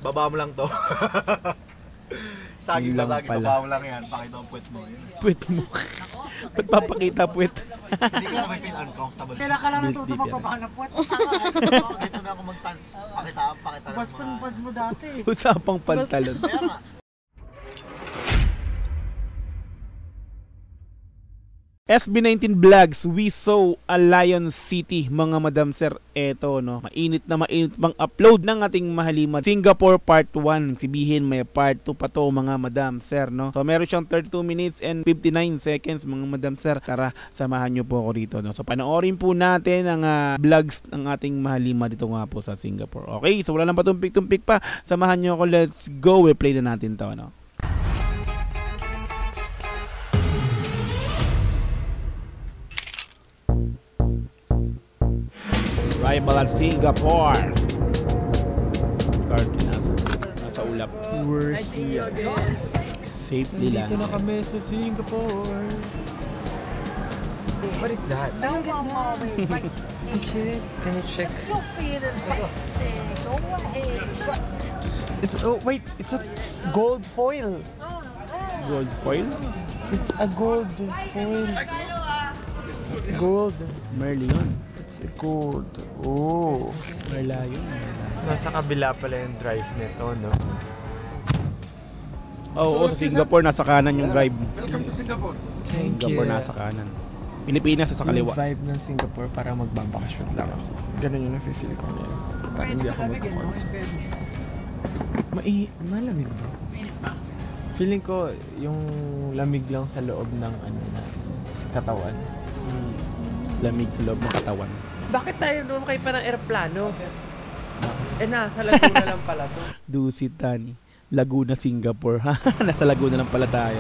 Baba mo lang to. Saging na saging, baba mo lang yan. Pakita ang puwet mo. Puwet mo. Ba't papakita puwet? Hindi ko na may feel uncomfortable. Kailan ka lang natuto magpapahan ng puwet? Dito na ako mag-pants. Pakita lang Basta ng pads mo dati. Usapang pantalon. Kaya nga. SB19 Vlogs, we saw a Lion City, mga madam sir. Eto, no, mainit na mainit bang upload ng ating mahalimad Singapore Part 1. Sibihin may Part 2 pa to, mga madam sir, no. So meron siyang 32 minutes and 59 seconds, mga madam sir. Tara, samahan nyo po ako dito, no. So panoorin po natin ang vlogs ng ating mahalimad dito nga po sa Singapore. Okay, so wala nang patumpik-tumpik pa. Samahan nyo ako, let's go. We'll play na natin to, no. Arrival at Singapore. Card nasa ulap. Where's he? Safely lang. Dito na kami sa Singapore. What is that? No, wait, right. Shit. Can you check? You feel it, go ahead. It's wait, it's a gold foil. Gold foil? It's a gold foil. Gold. Merlion. It's a gold. Oh. Merlion. Nasa kabila pala yung drive nito, no? Oo, sa Singapore nasa kanan yung drive. Welcome to Singapore. Singapore nasa kanan. Pilipinas sa kaliwa. Yung vibe ng Singapore para magbabakasyon lang ako. Ganun yung nafe-feel ko ngayon. Parang hindi ako magkakonsert. Malamig bro. Feeling ko yung lamig lang sa loob ng ano na katawan. Lamig sa loob ng katawan. Bakit tayo naman kayo pa ng aeroplano? Nasa Laguna lang pala to. Dusit Tani. Laguna, Singapore. Nasa Laguna lang pala tayo.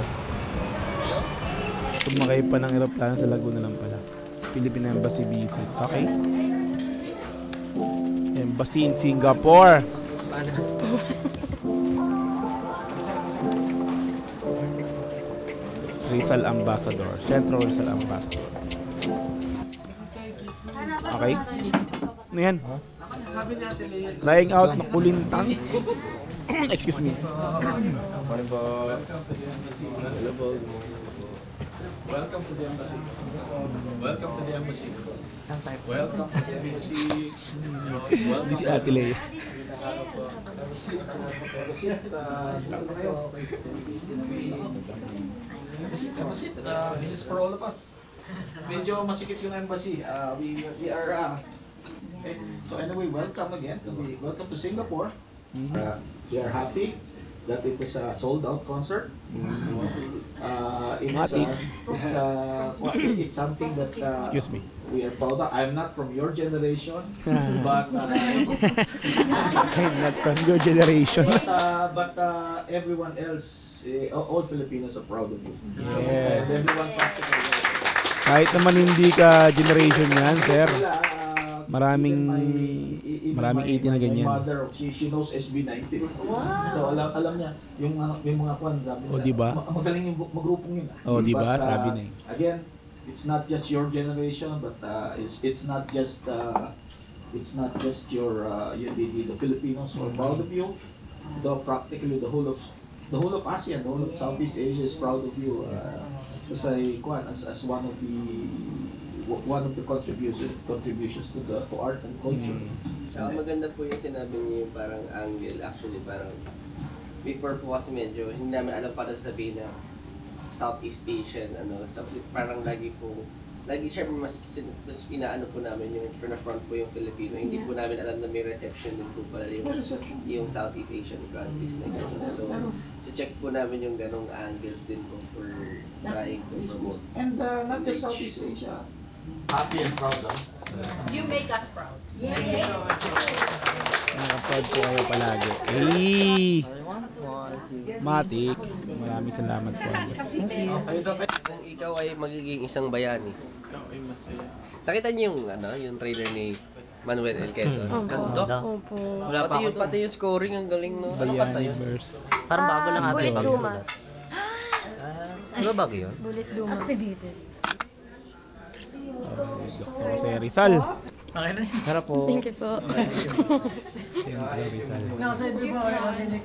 Tumakay pa ng aeroplano sa Laguna lang pala. Philippine Embassy visit. Okay. Embassy in Singapore. Rizal Ambassador. Central Rizal Ambassador. Okay. Ano yan? Trying out ng kulintang. Excuse me. Welcome to the embassy. Welcome to the embassy. Welcome to the embassy. This is Ate Leia. Embassy, this is for all of us. Medyo masikip yung embassy. We are okay. So anyway, welcome again. Welcome to Singapore. We are happy that it is a sold-out concert. It's something that Excuse me. we are proud of. I'm not from your generation, but I'm not from your generation. but everyone else, all Filipinos are proud of you. Yeah. And everyone practically. Kahit naman hindi ka generation yan, sir. Maraming 80 na ganyan. My mother, she knows SB19. Wow. So alam niya yung mga kwan, sabi nila. Diba? Magaling yung magrupong yun. Diba? Sabi na eh. Again, it's not just your generation, but it's not just your the Filipinos who are proud of you. Practically the whole of ASEAN, the whole of Southeast Asia is proud of you. As one of the contributions to art and culture. Maganda po yung sinabi niyo, yung parang angle. Actually, parang before po kasi medyo hindi namin alam para sabihin na Southeast Asian, parang lagi syempre mas inaano po namin yung front po yung Filipino. Hindi po namin alam na may reception din po pala yung Southeast Asian countries na gano'n. So, check po namin yung ganong angles din po for trying to promote. And not just Southeast Asia. Happy and proud, You make us proud. Yes. Nakapod ko kayo palagi. Hey! Matik. Maraming salamat po. Kung ikaw ay magiging isang bayani, nakita niyo yung trailer ni Manuel L. Quezon? Ganda. Opo. Pati yung scoring, ang galing, no? Ano kanta yun? Parang bago lang ata Bulit yung Dumas. Ano bago yun? Bulit Dumas. Activated. Dr. Jose Rizal. Okay na yun. Tara po. Thank you po. Siyempre, Rizal. Nakasaid mo ba? Wala din ni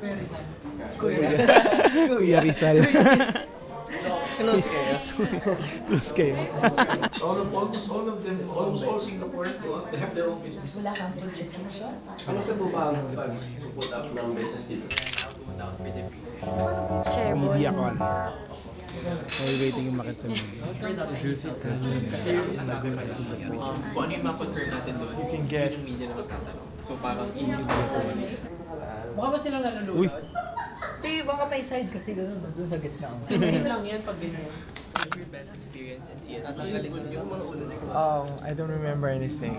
Kuya Rizal. Kuya Rizal. Close kayo. Close kayo. Almost all Singapore, they have their own business. Ano ka po ba ang pag-put up ng business dito? Chairboy. MediaCon. While waiting yung makita sa media. Juicy kasi lagoon kasi Kung ano yung ma-confirm natin doon, you can get yung media na magtatanong. So parang in-give po. Mukha ba silang nalulunod? Uy. Hindi, baka may side kasi gano'n doon sa gitna. Sim lang yan pag ganyan. What's your best experience in CSC? I don't remember anything.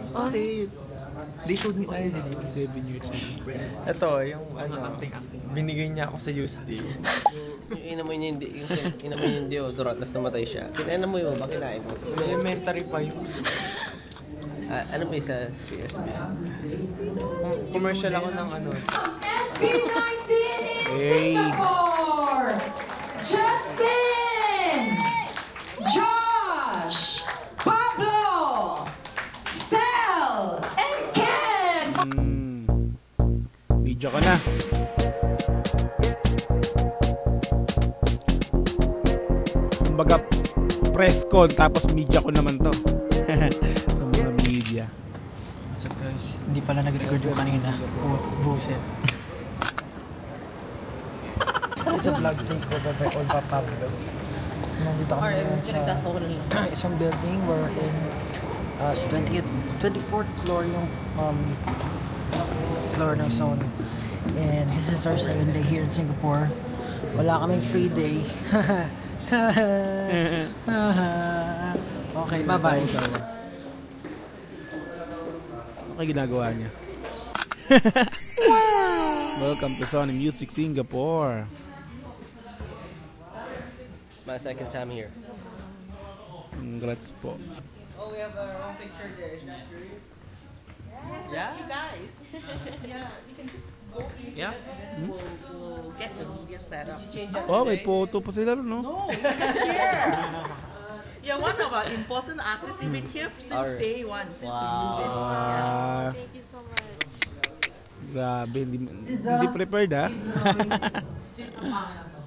They showed me all the 7 years. Ito, yung binigay niya ako sa UST. Yung inamoy niya yung deodorant, tapos namatay siya. Kinamoy mo ba? Kinain mo? Elementary pa yun. Ano ba yung sa CSB? Commercial ako ng Hey! Justin! Josh! Pablo! Stel! And Ken! Video ka na. Kumbaga, press con tapos media ko naman to. Sa mga media. So guys, hindi pala nag-record yung kanina. Buset. It's a vlog takeover by Olpa Pablo. Nandito kami sa isang building where in 24th floor yung floor ng zone. And this is our second day here in Singapore. Wala kaming free day. Okay, bye-bye. Ano ginagawa niya? Welcome to Sony Music Singapore. It's my second time here. Congrats po. Oh, we have our own picture there. Is that true? Yes, you guys. Yeah, we can just go in Yeah. and then we'll get the media set up. Oh, may photo pa sila, no? No, we've been here. Yeah, one of our important artists. We've been here since day one, since we moved in. Yeah. Thank you so much. Grabe, hindi prepared ha?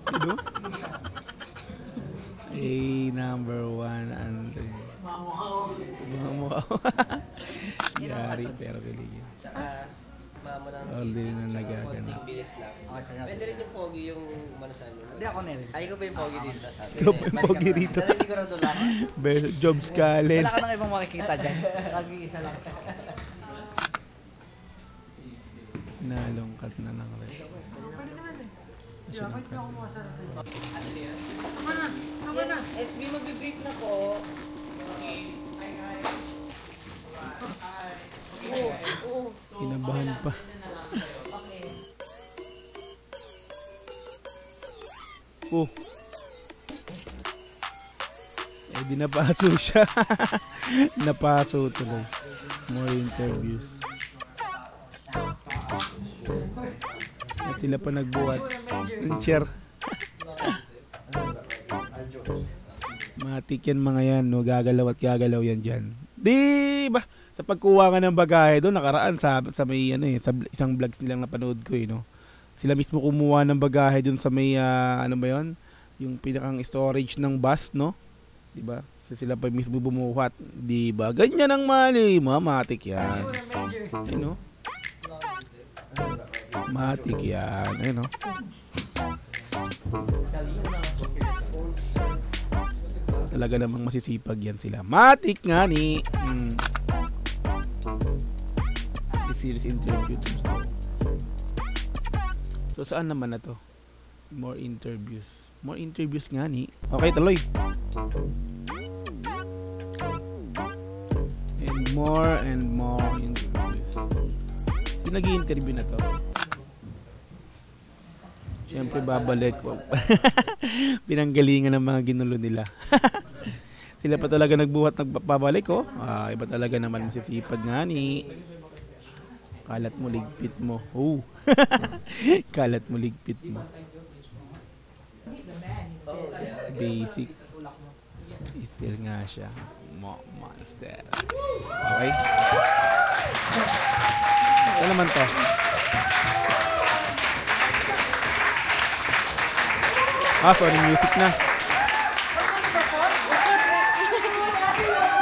Diba? number 1 and Mamo. Yari pero kiligin. Tsaka, mama ng All din na nagaganap. konting bilis lang. Pwede rin yung pogi yung umano sa amin. Hindi ako nila. Ay, ikaw ba yung pogi dito? Sabi. Ikaw ba yung pogi rito? Hindi ko na doon lang. Jobs Kalen. Wala ka nang ibang makikita dyan. Lagi isa lang. Nalungkat na lang rin. Tama na. SB, mag-brief na po. Kinabahan pa. Oh. Eh di napaso siya. Napaso tuloy. More interviews. At sila pa nagbuhat ng chair. Matik yan mga yan, no? Gagalaw at gagalaw yan dyan. Di ba? Sa pagkuha nga ng bagahe doon, nakaraan sa may ano eh, sa isang vlogs nilang napanood ko eh, no? Sila mismo kumuha ng bagahe doon sa may, ano ba yun? Yung pinakang storage ng bus, no? Di ba? So sila pa mismo bumuhat. Di ba? Ganyan ang mali. Matik yan. Ay, no? Matik yan. Ay, no? Talaga namang masisipag yan sila. Matik nga ni. Series interview. So saan naman na to? More interviews. More interviews nga ni. Okay, tuloy. And more interviews. Yung nag-i-interview na to. Siyempre babalik. Pinanggalingan ng mga ginulo nila. Sila pa talaga nagbuhat nagpapabalik, oh. Iba talaga naman masisipag nga ni. Kalat mo, ligpit mo. Oh. Kalat mo, ligpit mo. Basic. Still nga siya. Monster. Okay. Ito naman to. Sorry, music na.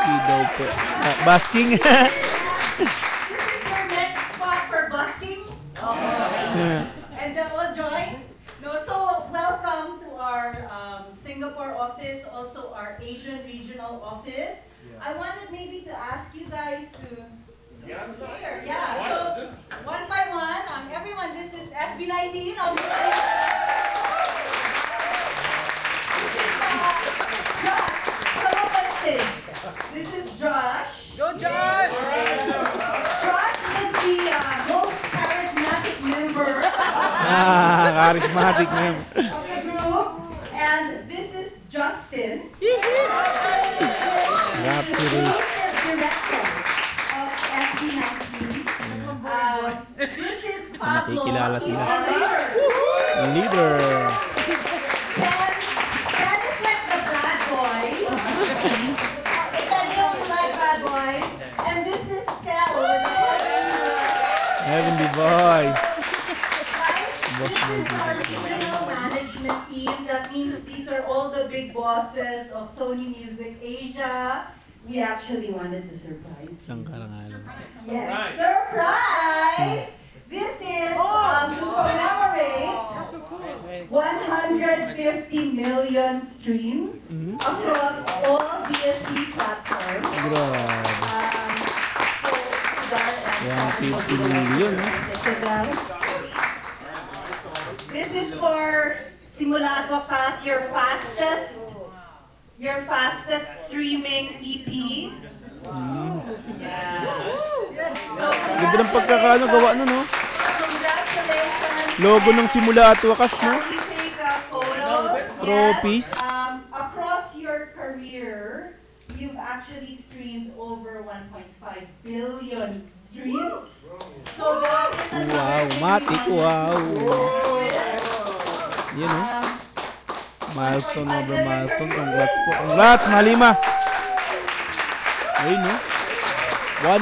Di daw po. Basking. This is your next spot for busking. And then we'll join. No, so welcome to our Singapore office, also our Asian regional office. I wanted maybe to ask you guys to so one by one, everyone, this is SB19. This is Josh. Go Josh! Josh is the most charismatic member Charismatic member of the group. And this is Justin. Rapturous. Director of SB19. This is Pablo. Nakikilala He's sila. the leader. Leader. Ken is like the bad boy. Ken, you only like bad boys. And this is Stel. Heavenly boy. This is our regional management team. That means these are all the big bosses of Sony Music Asia. We actually wanted to surprise you. Isang karangalan. Yes, surprise! This is to commemorate 150 million streams across all DSP platforms. Grabe. 150 million. This is for Simula at Wakas, your fastest streaming EP. Yeah. Ganda ng pagkakaano gawa nun, no? Congratulations. Logo ng Simula at Wakas, no? Can we take a photo? Trophies. Yes. Across your career, you've actually streamed over 1.5 billion streams. So that is another Wow, thing we matik, wanted wow. to- Yan, no? Milestone over milestone. Congrats po. Congrats, Malima! Ayun, no? 1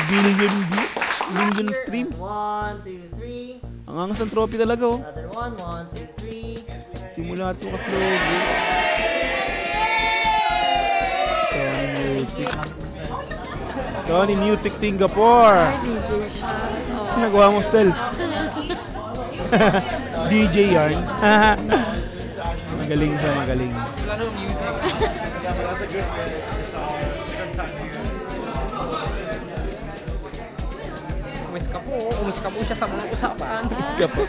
billion streams. 1, 2, 3. Ang angas ng trophy talaga, oh. Another 1, 1, 2, 3. Simula at Wakas logo. Sony Music Singapore. Nagawa mo, Stel. DJ yarn. Magaling siya, magaling. Wala nang music. Umis ka po siya sa mga usapan. Iska po.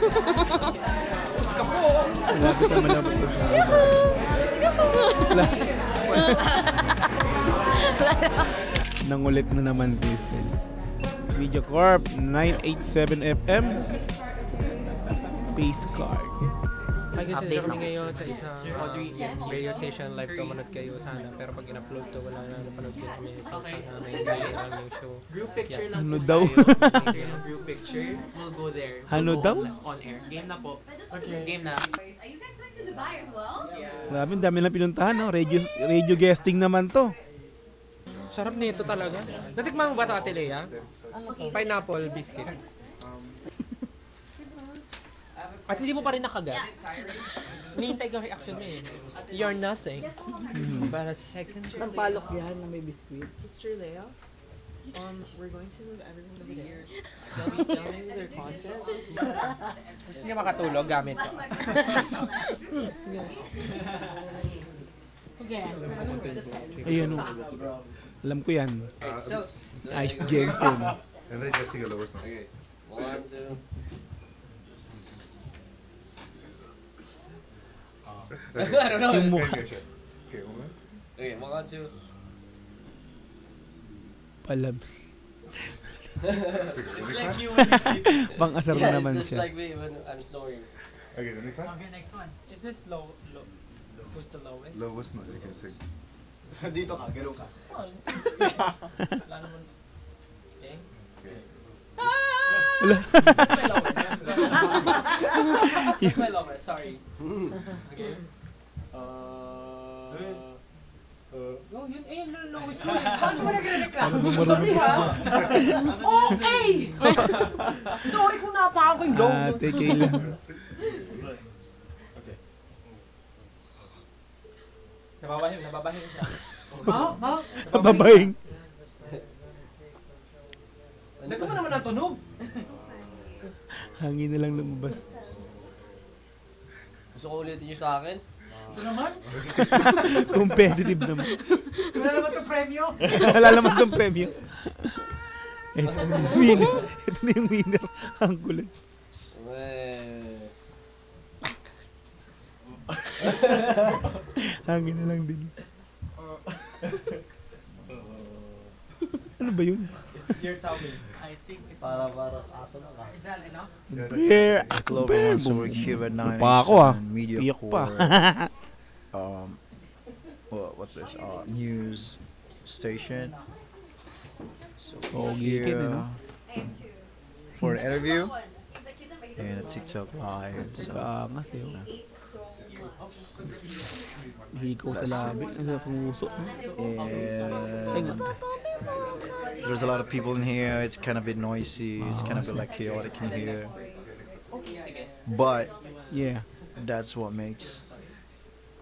Umis ka po. Malapit na malapit po siya. Nangulit na naman si Stel. Video Corp 987 FM. Pace card. Ay kasi kami ngayon sa isang radio station, live to manood kayo sana. Pero pag in-upload to, wala na napanood din kami sa isang namin yung show. Group picture lang Ano po daw? tayo. Group picture, we'll go there. Ano We'll go daw? On air. Game na po. Game na. Are you guys going to Dubai as well? Grabe, dami lang pinuntahan, no? Radio guesting naman to. Sarap nito talaga. Natikman mo ba ito, Ate Lea? Pineapple biscuit. At hindi mo pa rin nakagat. Hinihintay ko ang reaction mo eh. You're nothing. Para second. Tampalok yan na may biscuit. Sister Lea, we're going to move everyone over there. They'll be filming their content. Gusto niya makatulog gamit ko. Ayun, no? Alam ko yan. Ice Jensen. And then just sing a lowest note. Okay. 1, 2. I don't know. Yung mukha. Okay, one. Okay, 1, 2. Palam. Like you Pang-asar na naman It's just siya. like me when I'm snoring. Okay, the next one. Okay, next one. Is this low? Who's the lowest? Lowest note you can sing. Dito ka, gano'n ka. Wala naman. Okay. Wala. That's my lowest, sorry. Okay. Oh, yun, ayun, lowest ko. Paano mo nagre-reklamo? Sorry ha? Okay! Sorry kung napakan ko yung low. Take lang. Nababahing siya. Nababahing. Nagka mo naman ang tunog. Hangin na lang lumabas. Gusto ko ulitin nyo sa akin? Ito naman? Competitive naman. Wala naman itong premyo. Wala naman itong premyo. Ito na yung winner. Ito na yung winner. Ang kulit. Hangin na lang din. Ano ba yun? Dear Tommy. I think it's para aso na ka. Is that enough? Bear. Hello everyone, so we're here at 9 Pa ako Media Piyak pa. What's this? News station. So Pogi kid, no? for an interview and a TikTok live. So Kaangas eh. Hikaw sa labi. Ang sumuso. and there's a lot of people in here. It's kind of a bit noisy. It's kind of a bit like chaotic in here. But yeah, that's what makes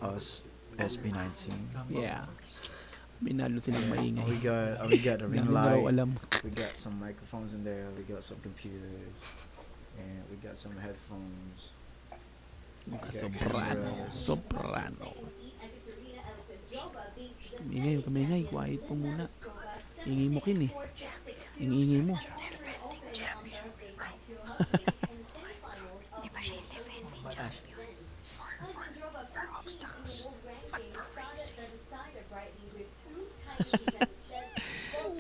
us SB19. Yeah. Minalo silang maingay. We got a ring Dami daw light. alam. We got some microphones in there. We got some computers, and we got some headphones. We got cameras. Soprano. Ingay, kamingay. Quiet po muna. Ingay mo kin eh. Ingay mo.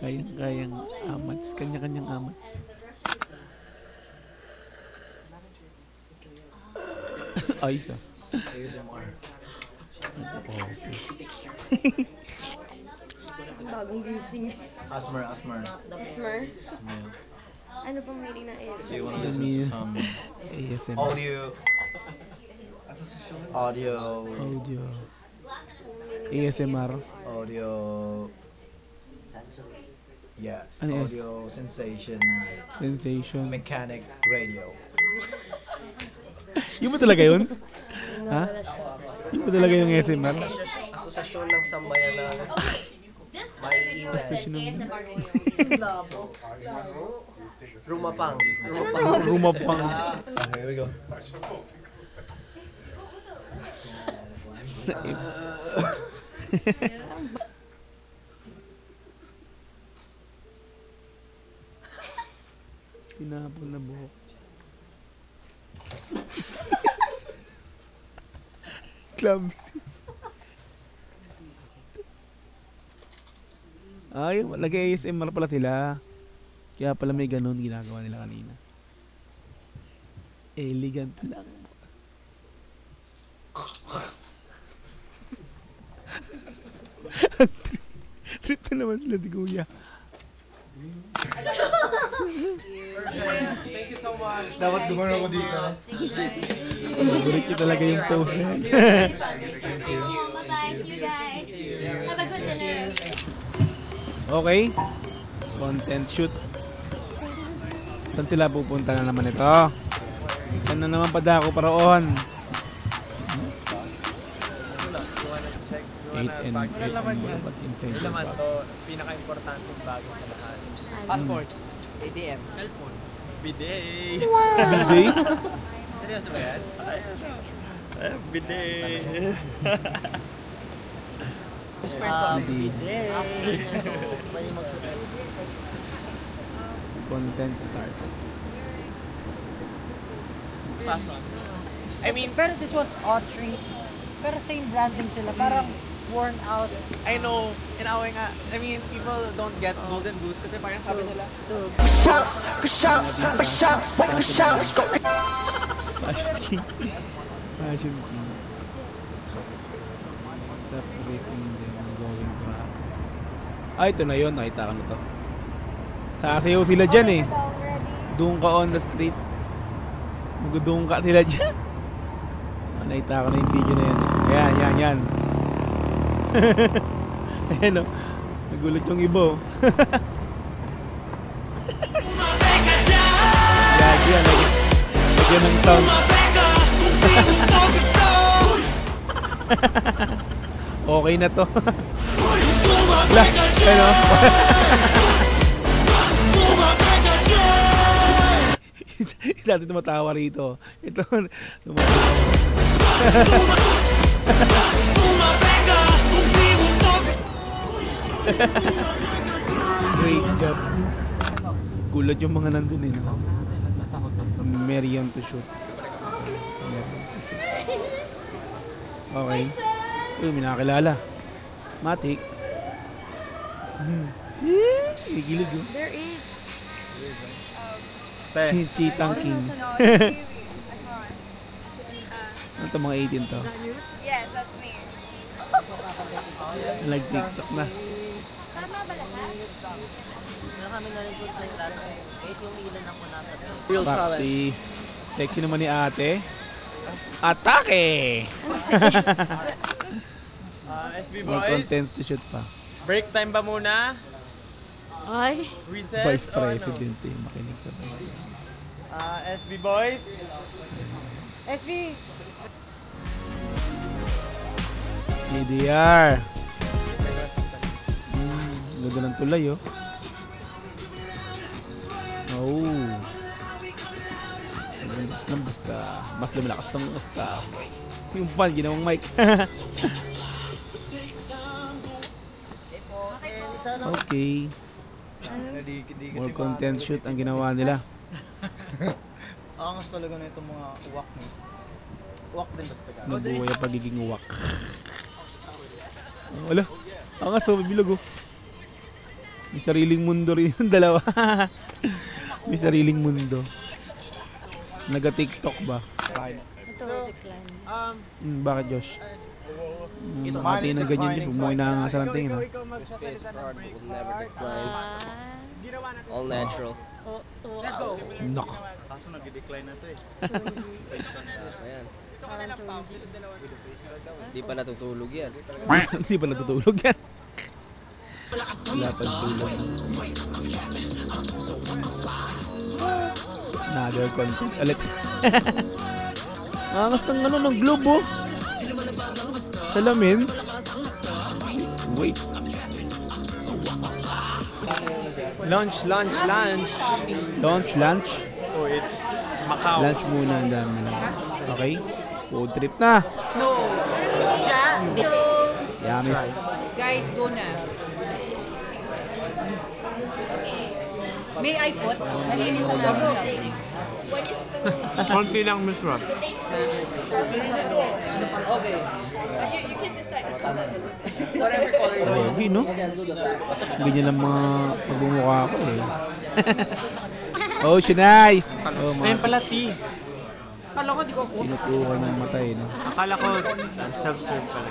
Kayang amat. Kanya-kanyang amat. Ayos ah. ASMR. Bagong gising. Asmer. Asmer? Yeah. Ano pong meaning ng ASMR? So you want to listen to some ASMR. audio, ASMR. audio, yeah, Ano yes? audio sensation, mechanic radio. Yung ba talaga yun? Ha? Yung ba talaga yung ASMR? Asosasyon ng sambayan na Rumapang. Here we go. Tinapon na buhok. Clumsy. Ay, nag-ASMR pala sila. Kaya pala may ganun ginagawa nila kanina. Elegant lang. Trip na naman sila di Kuya. Thank you so much. Dapat dumano ako dito. Favorite ko talaga yung pose na yan. Bye-bye. See you guys. Have a good dinner. Okay. Content shoot. Saan sila pupunta na naman ito? Saan na naman padako paroon? 8 and 8 Ilan laman yan? but inside Ilan laman the to? Pinaka-importanteng bago sa lahat. Passport. ATM. Cellphone. Bidet! Bidet? Seryoso ba yan? Bidet! Bidet. Content start. Fashion. I mean, pero this one's Autry. Pero same branding sila. Parang worn out. I know, inaway nga. I mean, people don't get golden goose kasi parang sabi nila. Fashion King. Fashion King. Stop breaking them going back. Ah, ito na yun. Nakita ka na to. Sasayaw sila dyan eh. Doon ka on the street. Magdoon ka sila dyan. Nakita ko na yung video na yan. Yan. Ayan o. Nagulat yung iba o. Lagi yan. Lagyan ng sound. Okay na to. Wala. Ayan o. Dati tumatawa rito. Ito. Great job. Gulat yung mga nandun eh. Marion to shoot. Okay. Uy, may nakakilala. Matik. Igilid yun. There is. Cheetang King. Ano ito mga 18 to? Yes, that's me. Like TikTok na. Tama ba lahat? Kami na rin po yung lahat. 8 yung ilan ako nasa to. Real solid. Bakti. Sexy naman ni ate. Atake! SB More boys. content to shoot pa. Break time ba muna? Ay. Recess Vice or President eh. Makinig ka ba? SB boys. SB! PDR. Ganda ng tulay oh. Oh. Basta. Mas lumalakas ng basta. Yung pal, ginawang mic. Okay. More content shoot ang ginawa nila. Angas talaga na itong mga uwak mo. Uwak din basta ka. Nabuhay ang pagiging uwak. Wala. Angas oh, bilog oh. May sariling mundo rin yung dalawa. May sariling mundo. Naga-TikTok ba? Ito, decline. Bakit Josh? Mati na ganyan Josh. Umuwi na nga sa lanting. Face fraud will never decline. All natural. Let's go. Nok. Kaso nag-decline na ito eh. Ayan. Parang Chonji. Di pa natutulog yan. Hindi pa natutulog yan. Wala pang tulog. Another content ulit. Angas ng ano ng globe oh. Salamin. Wait. Lunch. Lunch. Oh, it's Macau. Lunch muna ang dami. Okay? Food trip na. No. Yummy. Guys, go na. May I put? Nalinis na namin. Konti lang, Miss Rob. Okay. You can decide. Whatever color you want. Grabe, no? Ganyan lang mga pagmumukha ko eh. Oh, she nice! Oh, Ayun pala, tea. Kala ko di ko po. Tinutukan ng matay, no? Akala ko self-serve pala.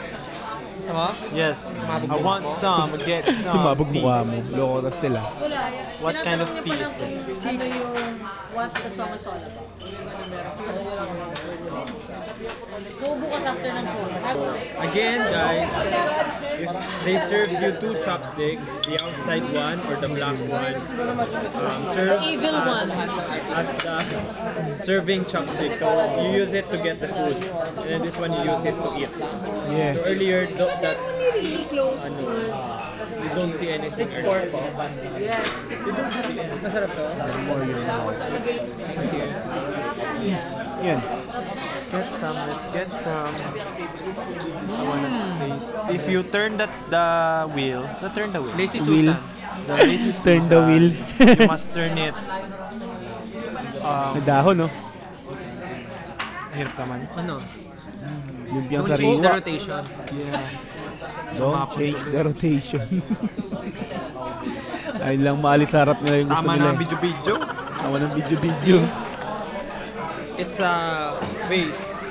Sama? Yes, I want some, get some Sumabog tea. mukha mo. Loko tas sila. What kind of tea is that? Ano yung what the song is all about? So, bukas after ng show. Again, guys, if they served you 2 chopsticks, the outside one or the black one, serve Evil one. as the serving chopstick. So you use it to get the food, and then this one you use it to eat. Yeah. So earlier, that Really close to you don't see anything. It's pork. yes. You don't see anything. Masarap to. Yan. Let's get some. I wanna taste. If you turn the wheel, turn the wheel. Lazy Wheel. Susan. The lazy Turn the Susan, wheel. You must turn it. May dahon, no? Hirap naman. Ano? Lumpiang Don't change the sariwa. rotation. Yeah. Don't change the rotation. Ayun lang maalis sa harap nila yung gusto Tama nila. na ang video-video. Tama ng video. It's a face.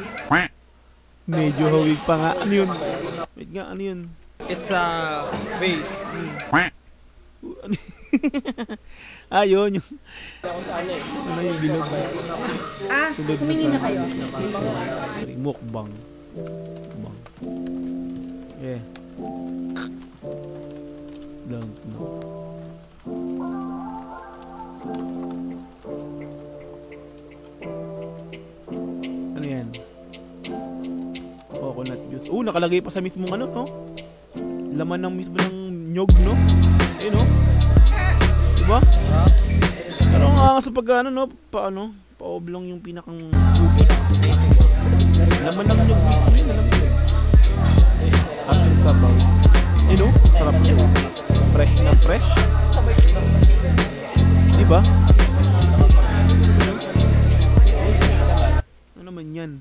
Medyo hawig pa nga. Ano yun? Wait nga, ano yun? It's a face. Ah, yun. Yung... Ano yung bilog? Kumingin na kayo. Mukbang. Mukbang. Yeah. Don't know. Ano yan? Coconut juice. Nakalagay pa sa mismong ano, no? Laman ng mismo ng nyog, no? Ayun, no? Diba? Pero nga sa pag ano, no? Pa-oblong yung pinakang cookies. Laman ng nyog mismo yun, alam mo yun. Kasing sabaw. Ayun, no? Sarap niya. Fresh na fresh. Diba? Ano naman yan?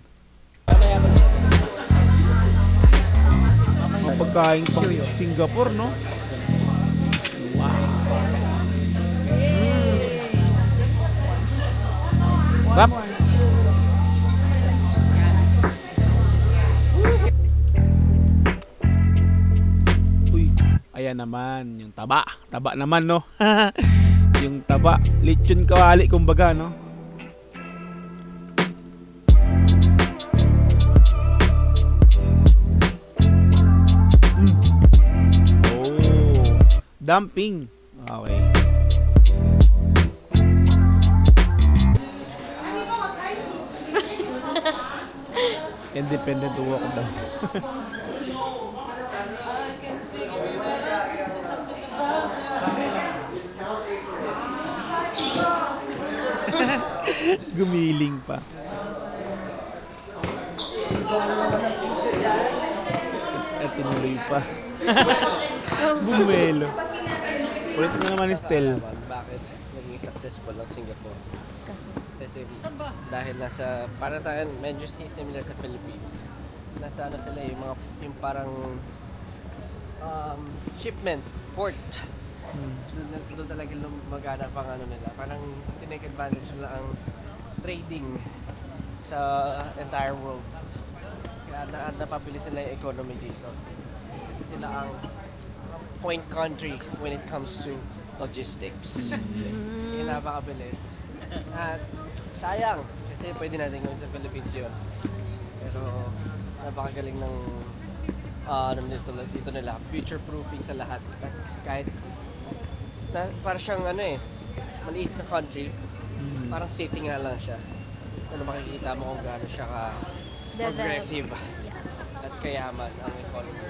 Mga pagkain pang Singapore, no? Wow! Rap! Uy, ayan naman, yung taba. Taba naman, no? Yung taba. Lechon kawali, kumbaga, no? Dumping. Okay. Independent walk down. Gumiling pa. At tinuloy pa. Bumelo. Ulit na naman yung Stel. Bakit naging successful ang Singapore? Kasi dahil nasa, parang tayo medyo similar sa Philippines. Nasa ano sila yung parang shipment, port. Doon talaga magana pang ano nila. Parang tinake advantage nila ang trading sa entire world. Kaya napabilis nila yung economy dito. Kasi sila ang point country when it comes to logistics. Yung napakabilis. At sayang, kasi pwede natin gawin sa Philippines yun. Pero napakagaling ng dito nila, future-proofing sa lahat. Kahit parang siyang maliit na country, parang city nga lang siya. Ano makikita mo kung gaano siya ka-progressive at kayaman ang economy.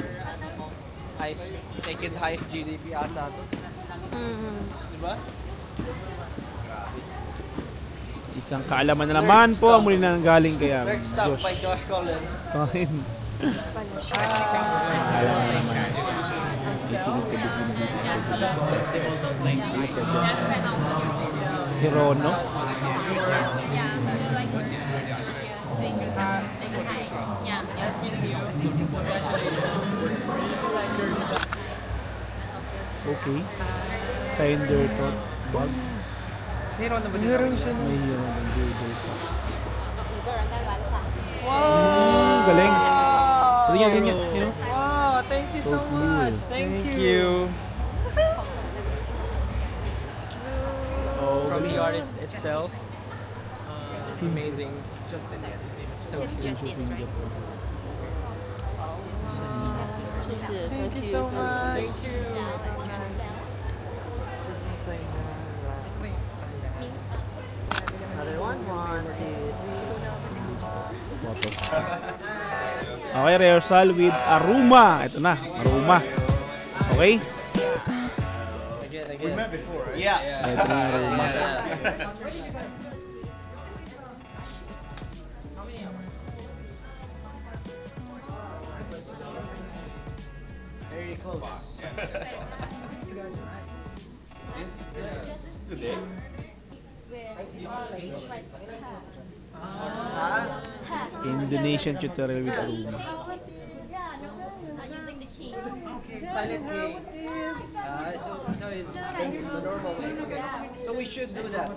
Second highest GDP ata ito. Diba? Isang kaalaman na naman po ang muli na nanggaling kaya Next stop by Josh Collins. Alam na naman. Hirono. Okay. Cinder tot bug. Hero na ba dito? Hero siya. May hero ng burger pa. Wow! Galing. Ganyan. Wow! Thank you so much. Thank you. From the artist itself, amazing. Justin. Thank you so much. Thank you. Another one, 1, 2, 3. Okay, rehearsal with Aruma. Ito na, Aruma. Okay? We met before, right? Yeah. Ito na, Aruma. Very close. Indonesian tutorial with Aruma. Using the key. Silent K. So it's the normal way. Okay. So we should do that.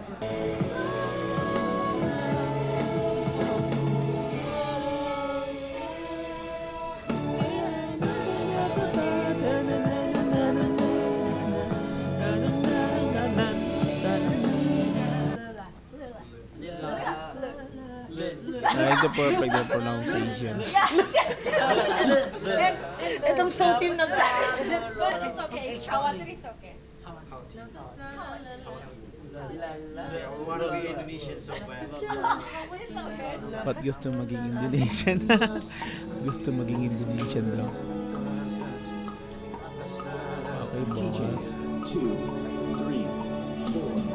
the perfect the pronunciation. Itong sutil na But it's okay. Hawatir is okay. We want to be Indonesian so bad. It's okay. Ba't gusto maging Indonesian? Gusto maging Indonesian daw. Okay, boss. 2, 3, 4.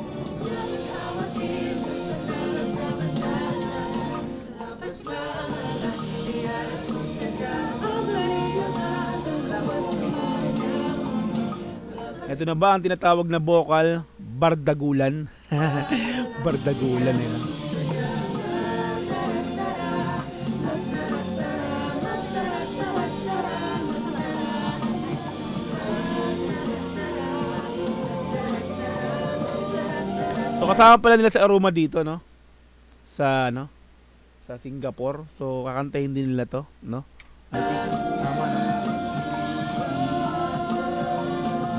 Ito na ba ang tinatawag na vocal bardagulan? Bardagulan eh. So kasama pala nila sa Aroma dito, no? Sa ano? Sa Singapore. So kakantahin din nila to, no? I think sama na.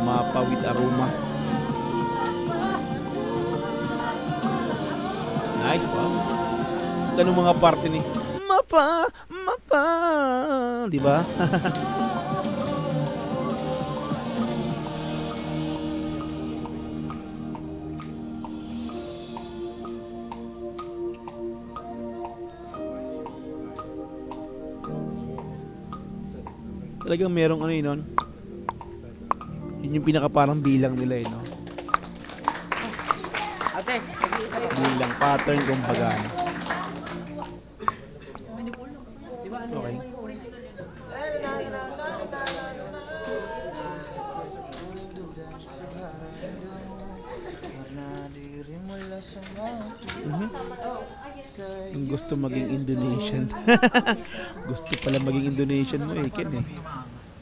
Mapa with Aroma. Nice pa. Ganun mga parte ni Mapa, Mapa, di ba? Talagang merong ano yun, yun yung pinaka parang bilang nila no? Ate, bilang pattern kumbaga. Okay. Yung gusto maging Indonesian. Gusto pala maging Indonesian mo eh, Ken eh.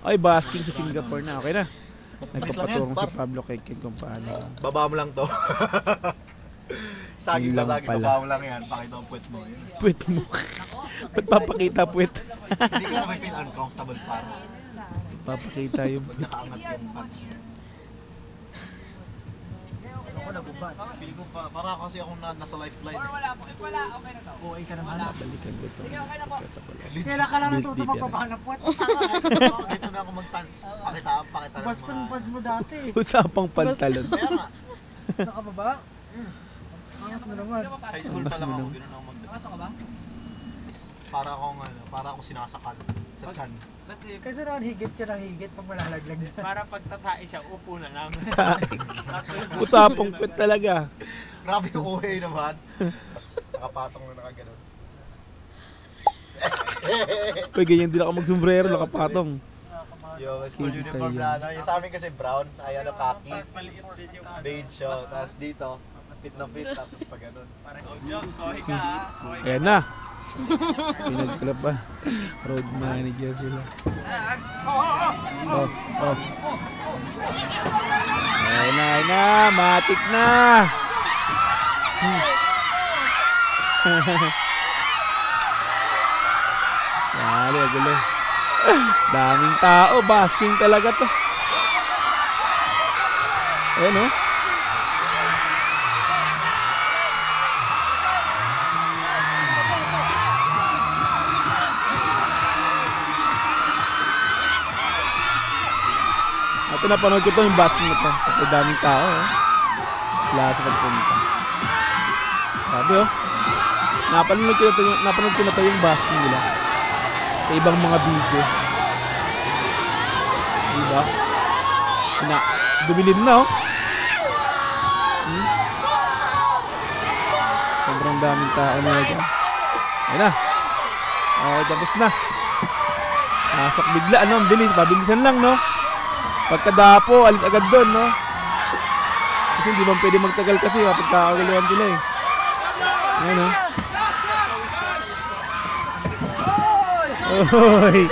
Ay, basking sa Singapore na. Okay na. Nagpapaturong si Pablo kay Ken kung paano. Baba mo lang to. Saging na saging, baba mo lang yan. Pakita ang puwet mo. Puwet mo? Ba't papakita puwet? Hindi ko na may feel uncomfortable para. Papakita yung puwet. Nakaangat yung pants mo. Ako nagubad. Feel ko pa, para kasi akong nasa lifeline. Or wala po. If wala, okay na to. Okay ka naman. Balikan ko to. Sige, okay na po. Kailan ka lang natuto magpapahan ng puwet. Dito na ako mag-pants. Pakita lang mga... Bastong pad mo dati. Usapang pantalon. Kaya nga. Nakababa? Angas mo naman. High school pa lang ako, gano'n ako mag-date. ka ba? Para akong sinasakal sa tiyan. Kasi naman higit ka na higit pag malalaglag na. Para pagtatae siya, upo na lang. Usapang puwet talaga. Grabe yung OA naman. Nakapatong na nakaganon. Uy, ganyan din ako mag-sombrero, nakapatong. Yung school uniform na ano. Yung sa amin kasi brown, ay ano, khaki. Beige siya. Tapos dito, fit na fit. Tapos pa ganon. Parang, oh Diyos, kohe ka ha. Ayan na. Pinagklap pa. Road manager sila. Oh. Ay na. Matik na. Dali, gulo. Daming tao. Basking talaga to. Ayan o. Ito napanood ko to yung basking na to. Ito daming tao eh. Lahat sa pagpunta. Sabi oh. Napanood ko na to yung basking nila. Sa ibang mga video. Diba? Dumilim na oh. Sobrang daming tao na dyan. Ayan na. Okay, tapos na. Nasok bigla, ano? Bilis, pabilisan lang, no? Pagkadapo, alis agad doon, no? Kasi hindi man pwede magtagal kasi, pagkakagaluhan sila eh. Ayan, no? Oy!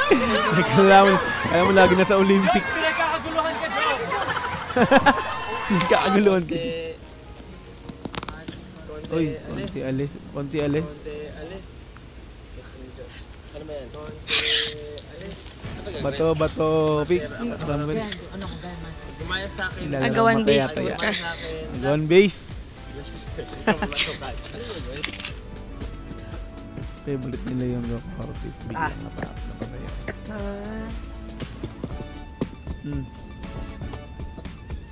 Alam mo lagi nasa Olympics. Pinagkakaguluhan ka dyan! Nagkakaguluhan ka dyan. Uy, konti alis. Ano ba yan? Bato, pick. Gumaya sa akin. Agawan base po siya. Agawan base. Favorite nila yung rock artist. Biglang napapasaya.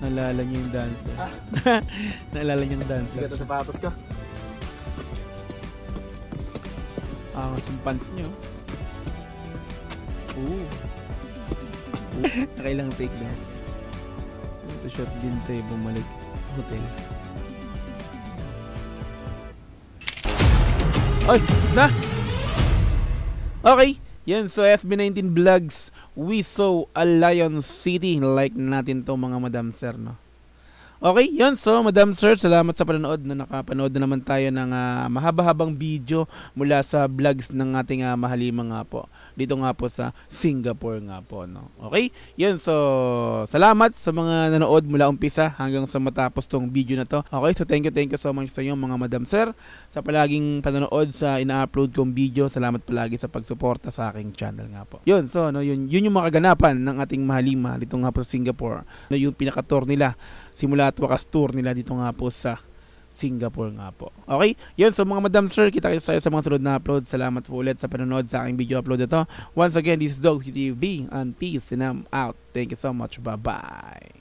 Naalala niyo yung dancer. Naalala niyo yung dancer. Ito sapatos ko. Yung pants niyo. Ooh. Nakailang take na. Ito shot din tayo bumalik hotel. Ay! Na! Okay. Yan. So SB19 Vlogs. We saw a Lion City. Like natin to mga madam sir, no? Okay, yun. So, Madam Sir, salamat sa panonood. Nakapanood na naman tayo ng mahaba-habang video mula sa vlogs ng ating mahalima nga po. Dito nga po sa Singapore nga po, no? Okay? Yun. So, salamat sa mga nanood mula umpisa hanggang sa matapos tong video na to. Okay? So, thank you so much sa inyo mga Madam Sir sa palaging panonood sa ina-upload kong video. Salamat palagi sa pagsuporta sa aking channel nga po. Yun. So, no, yun yung mga kaganapan ng ating mahalima dito nga po sa Singapore. No, yung pinaka-tour nila simula at wakas tour nila dito nga po sa Singapore nga po. Okay? Yun, so mga Madam Sir, kita kayo sa mga sunod na upload. Salamat po ulit sa panonood sa aking video upload na to. Once again, this is Dog TV and peace and I'm out. Thank you so much. Bye-bye.